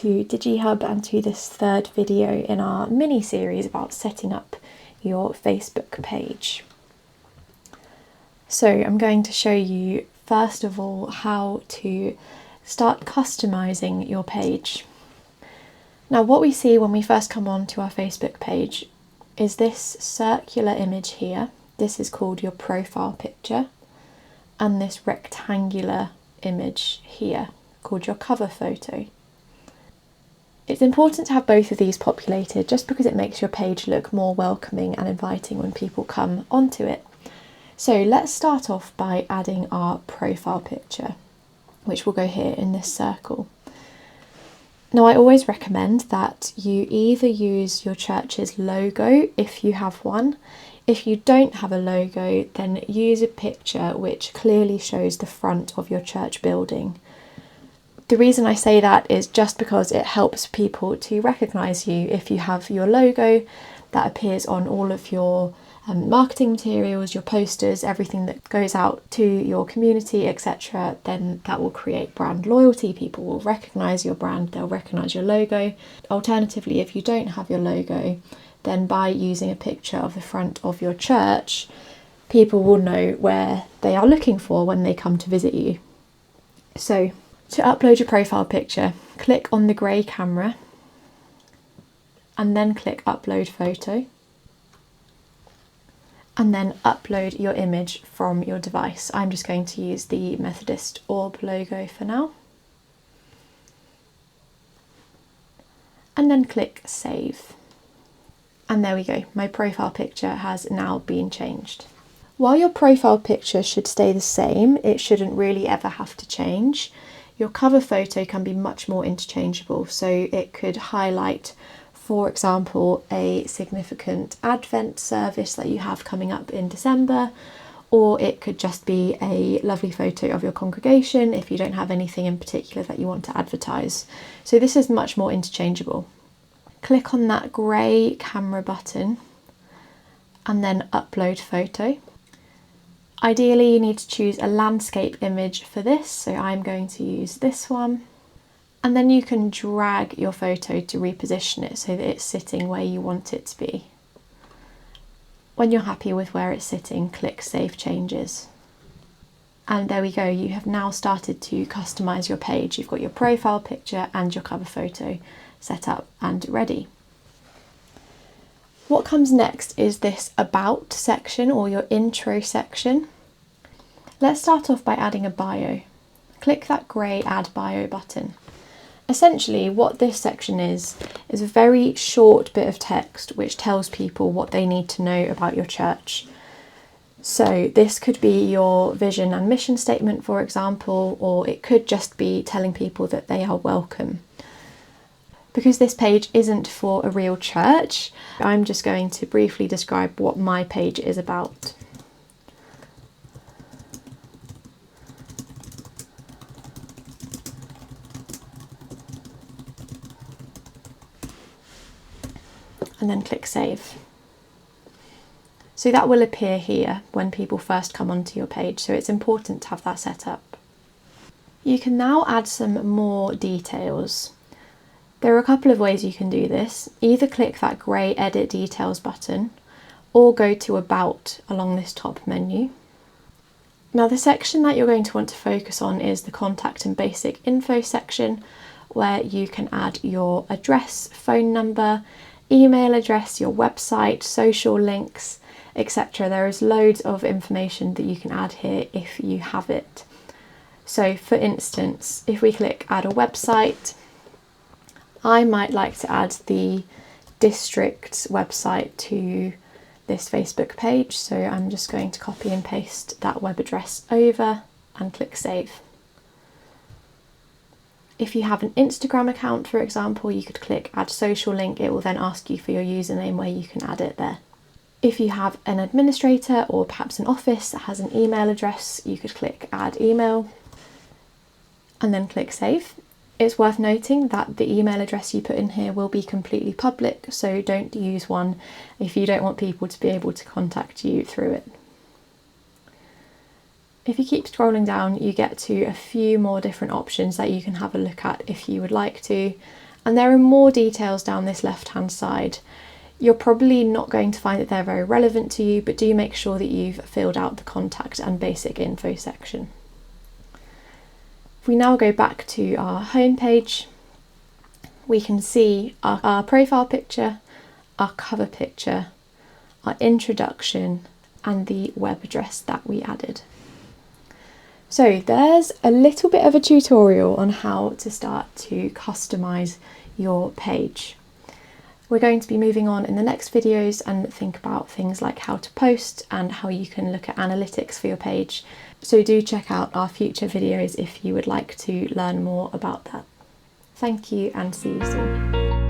to DigiHub and to this third video in our mini series about setting up your Facebook page. So I'm going to show you first of all how to start customizing your page. Now what we see when we first come on to our Facebook page is this circular image here. This is called your profile picture, and this rectangular image here called your cover photo. It's important to have both of these populated just because it makes your page look more welcoming and inviting when people come onto it. So let's start off by adding our profile picture, which will go here in this circle. Now I always recommend that you either use your church's logo if you have one. If you don't have a logo, then use a picture which clearly shows the front of your church building. The reason I say that is just because it helps people to recognise you. If you have your logo that appears on all of your marketing materials, your posters, everything that goes out to your community, etc., then that will create brand loyalty. People will recognise your brand, they'll recognise your logo. Alternatively, if you don't have your logo, then by using a picture of the front of your church, people will know where they are looking for when they come to visit you. So to upload your profile picture, click on the grey camera and then click upload photo, and then upload your image from your device. I'm just going to use the Methodist Orb logo for now. And then click save. And there we go, my profile picture has now been changed. While your profile picture should stay the same, it shouldn't really ever have to change. Your cover photo can be much more interchangeable, so it could highlight, for example, a significant Advent service that you have coming up in December, or it could just be a lovely photo of your congregation if you don't have anything in particular that you want to advertise. So this is much more interchangeable. Click on that grey camera button and then upload photo. Ideally you need to choose a landscape image for this, so I'm going to use this one. And then you can drag your photo to reposition it so that it's sitting where you want it to be. When you're happy with where it's sitting, click Save Changes. And there we go, you have now started to customise your page. You've got your profile picture and your cover photo set up and ready. What comes next is this About section, or your intro section. Let's start off by adding a bio. Click that grey Add Bio button. Essentially what this section is a very short bit of text which tells people what they need to know about your church. So this could be your vision and mission statement, for example, or it could just be telling people that they are welcome. Because this page isn't for a real church, I'm just going to briefly describe what my page is about. And then click save. So that will appear here when people first come onto your page, so it's important to have that set up. You can now add some more details. There are a couple of ways you can do this. Either click that grey Edit Details button or go to About along this top menu. Now the section that you're going to want to focus on is the Contact and Basic Info section, where you can add your address, phone number, email address, your website, social links, etc. There is loads of information that you can add here if you have it. So for instance, if we click Add a Website, I might like to add the district's website to this Facebook page, so I'm just going to copy and paste that web address over and click save. If you have an Instagram account, for example, you could click Add Social Link. It will then ask you for your username where you can add it there. If you have an administrator or perhaps an office that has an email address, you could click Add Email and then click Save. It's worth noting that the email address you put in here will be completely public, so don't use one if you don't want people to be able to contact you through it. If you keep scrolling down, you get to a few more different options that you can have a look at if you would like to, And there are more details down this left-hand side. You're probably not going to find that they're very relevant to you, but do make sure that you've filled out the contact and basic info section. If we now go back to our home page, we can see our profile picture, our cover picture, our introduction, and the web address that we added. So there's a little bit of a tutorial on how to start to customize your page. We're going to be moving on in the next videos and think about things like how to post and how you can look at analytics for your page. So do check out our future videos if you would like to learn more about that. Thank you and see you soon.